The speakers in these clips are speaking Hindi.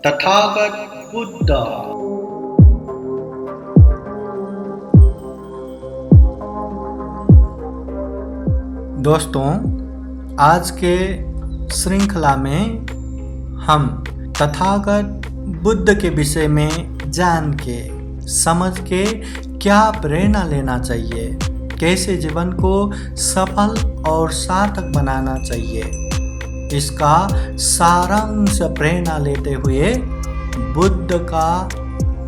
तथागत बुद्ध। दोस्तों, आज के श्रृंखला में हम तथागत बुद्ध के विषय में जान के समझ के क्या प्रेरणा लेना चाहिए, कैसे जीवन को सफल और सार्थक बनाना चाहिए, इसका सारांश प्रेरणा लेते हुए बुद्ध का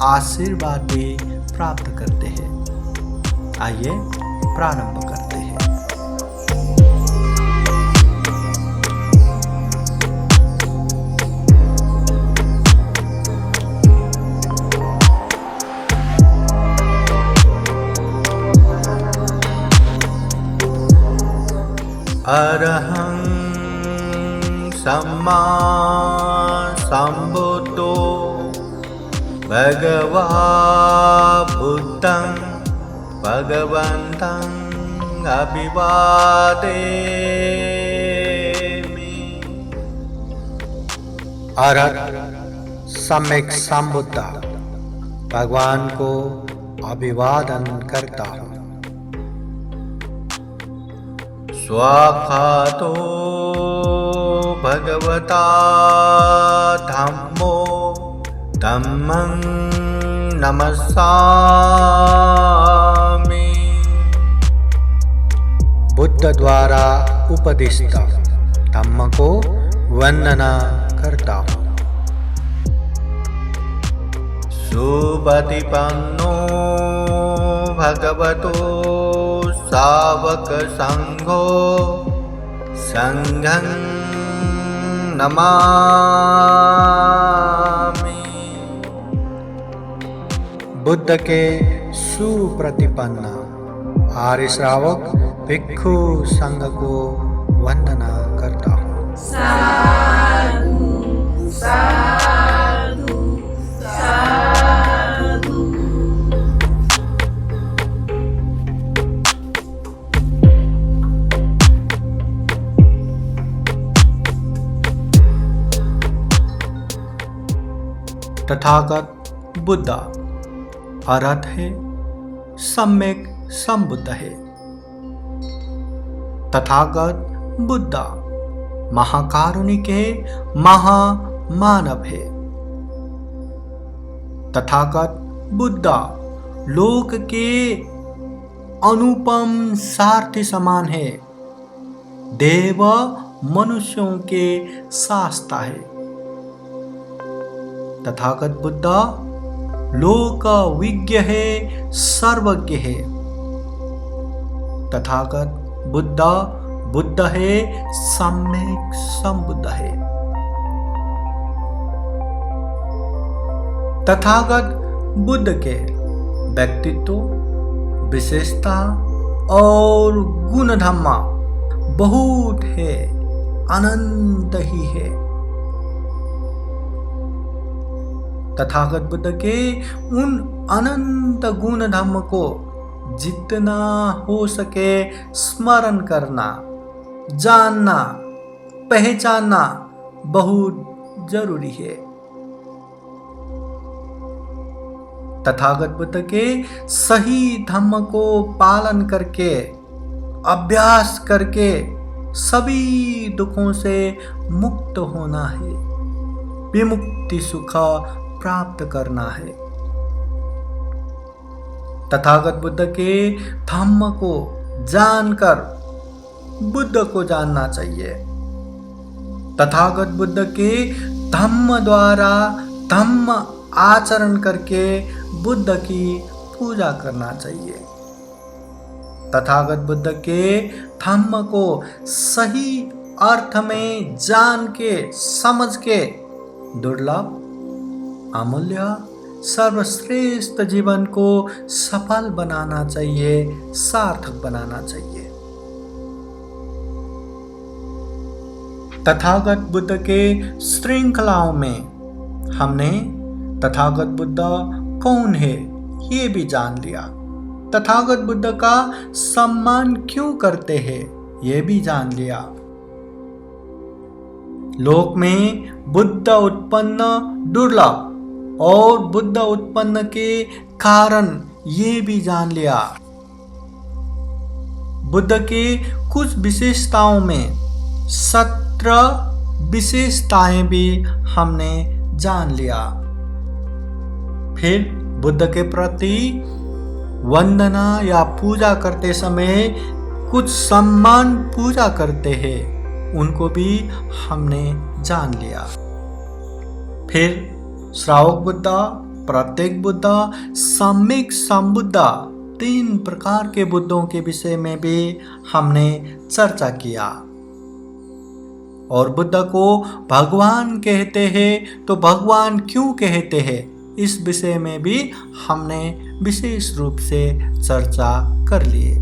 आशीर्वाद भी प्राप्त करते हैं। आइए प्रारंभ करते हैं। अरहं सम्मा सम्बुद्धो भगवा बुद्धं भगवन्तं अभिवादेमि। अरहत सम्यक संबुद्ध भगवान को अभिवादन करता हूँ। स्वाखातो भगवता धम्मो धम्मं नमस्सामि। बुद्ध द्वारा उपदिष्ट धम्म को वंदना करता हूँ। सुपतिपन्नो भगवतो सावक संघो संघं नमामि। बुद्ध के सुप्रतिपन्न आर्य श्रावक भिक्षु संघ को वंदना करता हूँ। साधु साधु साधु। तथागत बुद्ध अर्थ है सम्यक संबुद्ध है। तथागत बुद्ध महाकारुणिक है, महामानव है। तथागत बुद्ध लोक के अनुपम सारथी समान है, देव मनुष्यों के शास्ता है। तथागत बुद्ध लोक विज्ञ है, सर्वज्ञ है। तथागत बुद्ध है, सम्यक संबुद्ध है। तथागत बुद्ध के व्यक्तित्व, विशेषता और गुण धर्म बहुत है, अनंत ही है। तथागत बुद्ध के उन अनंत गुण धर्म को जितना हो सके स्मरण करना, जानना, पहचानना बहुत जरूरी है। तथागत बुद्ध के सही धर्म को पालन करके, अभ्यास करके सभी दुखों से मुक्त होना है, विमुक्ति सुख प्राप्त करना है। तथागत बुद्ध के धम्म को जानकर बुद्ध को जानना चाहिए। तथागत बुद्ध के धम्म द्वारा धम्म आचरण करके बुद्ध की पूजा करना चाहिए। तथागत बुद्ध के धम्म को सही अर्थ में जान के समझ के दुर्लभ, अमूल्य, सर्वश्रेष्ठ जीवन को सफल बनाना चाहिए, सार्थक बनाना चाहिए। तथागत बुद्ध के श्रृंखलाओं में हमने तथागत बुद्ध कौन है ये भी जान लिया। तथागत बुद्ध का सम्मान क्यों करते हैं ये भी जान लिया। लोक में बुद्ध उत्पन्न दुर्लभ और बुद्ध उत्पन्न के कारण ये भी जान लिया। बुद्ध के कुछ विशेषताओं में 17 विशेषताएं भी हमने जान लिया। फिर बुद्ध के प्रति वंदना या पूजा करते समय कुछ सम्मान पूजा करते हैं, उनको भी हमने जान लिया। फिर श्रावक बुद्ध, प्रत्येक बुद्ध, सम्यक संबुद्ध, 3 प्रकार के बुद्धों के विषय में भी हमने चर्चा किया। और बुद्ध को भगवान कहते हैं तो भगवान क्यों कहते हैं, इस विषय में भी हमने विशेष रूप से चर्चा कर लिए।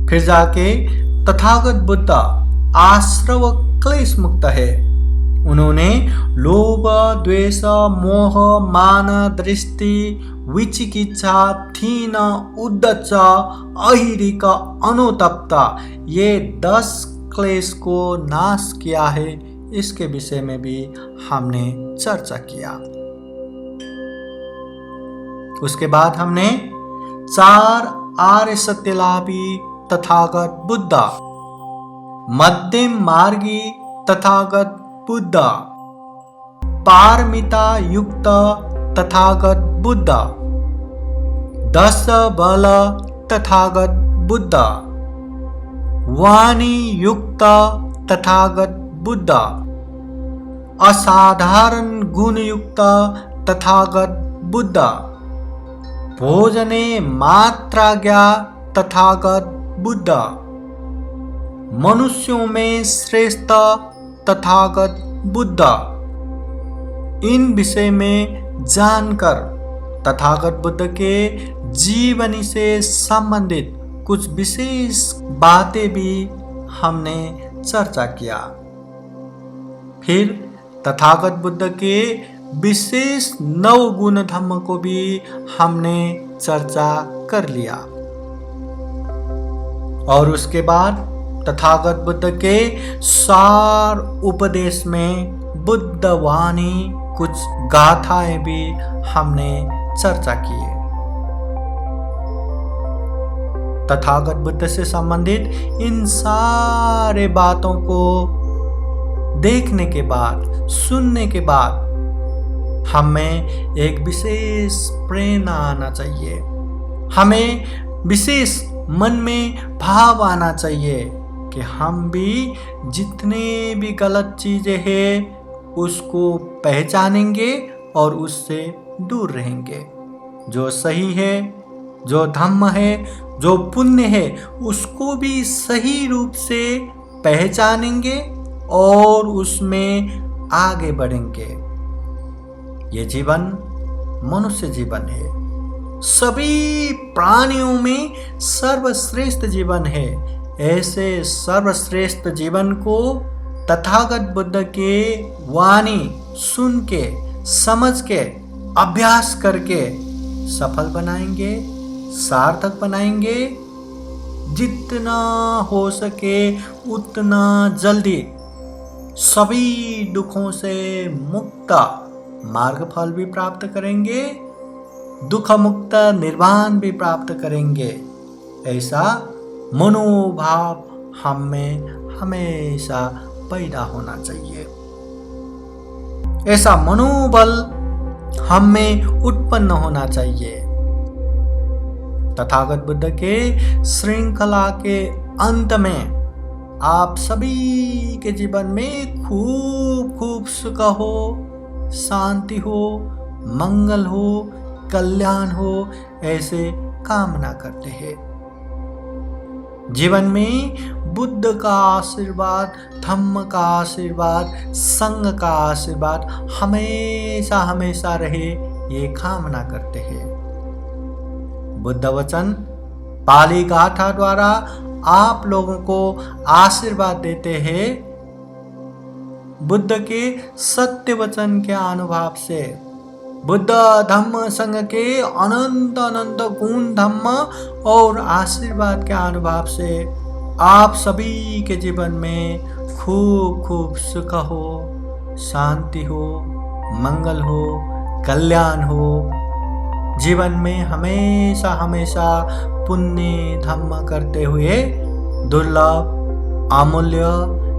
फिर जाके तथागत बुद्ध आश्रव क्लेश मुक्त है। उन्होंने लोभ, द्वेष, मोह, मान, दृष्टि, विचिकित्सा, थीन, उद्धच, अहिरिक, अनुतप्ता, ये 10 क्लेश को नाश किया है। इसके विषय में भी हमने चर्चा किया। उसके बाद हमने 4 आर्य सत्यलाभी तथागत बुद्ध, मध्यम मार्गी तथागत बुद्ध, पारमिता युक्त तथागत बुद्ध, 10 बल तथागत बुद्ध, वाणी युक्त तथागत बुद्ध, असाधारण गुण युक्त तथागत बुद्ध, भोजने मात्राज्ञा तथागत बुद्ध, मनुष्यों में श्रेष्ठ तथागत बुद्ध। इन विषय में जानकर तथागत बुद्ध के जीवनी से संबंधित कुछ विशेष बातें भी हमने चर्चा किया। फिर तथागत बुद्ध के विशेष 9 गुण धम्म को भी हमने चर्चा कर लिया। और उसके बाद तथागत बुद्ध के सार उपदेश में बुद्ध वाणी कुछ गाथाएं भी हमने चर्चा की है। तथागत बुद्ध से संबंधित इन सारे बातों को देखने के बाद, सुनने के बाद हमें एक विशेष प्रेरणा आना चाहिए। हमें विशेष मन में भाव आना चाहिए कि हम भी जितने भी गलत चीजें हैं उसको पहचानेंगे और उससे दूर रहेंगे। जो सही है, जो धम्म है, जो पुण्य है, उसको भी सही रूप से पहचानेंगे और उसमें आगे बढ़ेंगे। ये जीवन मनुष्य जीवन है, सभी प्राणियों में सर्वश्रेष्ठ जीवन है। ऐसे सर्वश्रेष्ठ जीवन को तथागत बुद्ध के वाणी सुन के, समझ के, अभ्यास करके सफल बनाएंगे, सार्थक बनाएंगे। जितना हो सके उतना जल्दी सभी दुखों से मुक्त मार्गफल भी प्राप्त करेंगे, दुख मुक्त निर्वाण भी प्राप्त करेंगे। ऐसा मनोभाव हम में हमेशा पैदा होना चाहिए। ऐसा मनोबल हम में उत्पन्न होना चाहिए। तथागत बुद्ध के श्रृंखला के अंत में आप सभी के जीवन में खूब खूब सुख हो, शांति हो, मंगल हो, कल्याण हो, ऐसे कामना करते हैं। जीवन में बुद्ध का आशीर्वाद, धम्म का आशीर्वाद, संघ का आशीर्वाद हमेशा हमेशा रहे, ये कामना करते हैं। बुद्ध वचन पाली गाथा द्वारा आप लोगों को आशीर्वाद देते हैं। बुद्ध के सत्य वचन के अनुभव से, बुद्ध धम्म संघ के अनंत अनंत गुण धम्म और आशीर्वाद के अनुभव से आप सभी के जीवन में खूब खूब सुख हो, शांति हो, मंगल हो, कल्याण हो। जीवन में हमेशा हमेशा पुण्य धर्म करते हुए दुर्लभ, अमूल्य,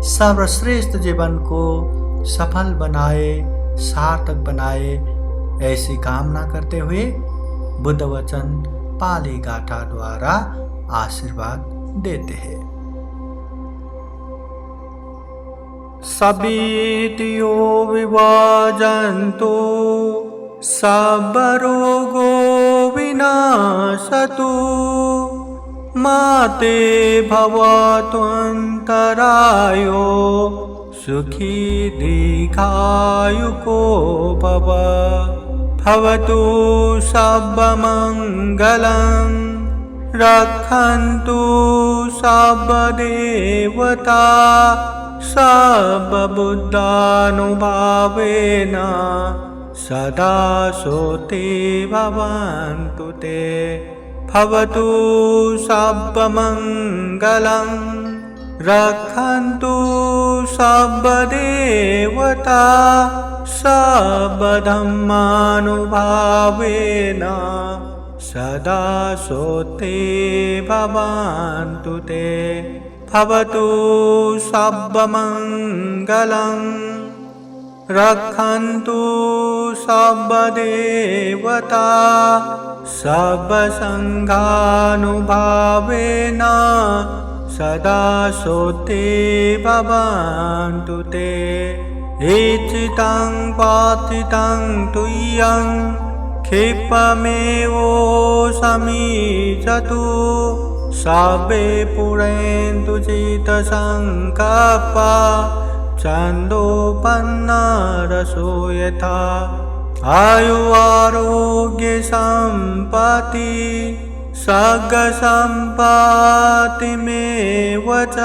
सर्वश्रेष्ठ जीवन को सफल बनाए, सार्थक बनाए, ऐसी कामना करते हुए बुद्ध वचन पाली गाथा द्वारा आशीर्वाद देते हैं। सबितियो विभाजन्तु सर्वरोगो विनाशतु माते भवतु अन्तरायो सुखी दीर्घायुको भव। भवतु सर्वमङ्गलं रक्षन्तु सर्वदेवता सर्वबुद्धानुभावेन सदा सोते भवन्तु ते। भवतु सर्वमङ्गलं रक्षन्तु सर्वदेवता सर्वधर्मानुभावेन सदा सोते भवन्तु ते। भवतु सर्वमङ्गलं रक्षन्तु सर्वदेवता सर्वसङ्घानुभावेन सदा सोते भवन्तु ते। इचितं पाथितं तुय्यं क्षिप्रमेवो समीचतु सर्वे पुरन्तु चित्तसङ्कल्पा छन्दोपन्ना रसो यथा। आयु आरोग्य सम्पत्ति सर्गसम्पत्तिमेव च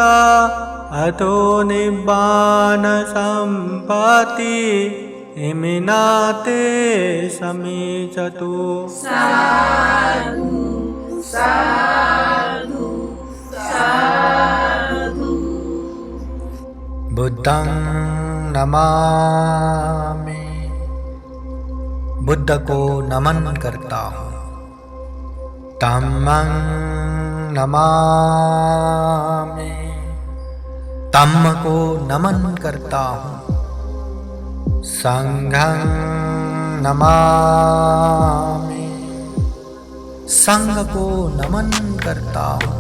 अतो निब्बान सम्पत्ति इमिनाते समीचतु। साधु साधु साधु। बुद्धं नमामि, बुद्ध को नमन करता हूँ। धम्मं नमामि, धम्म को नमन करता हूँ। संघं नमामि, संघ को नमन करता हूँ।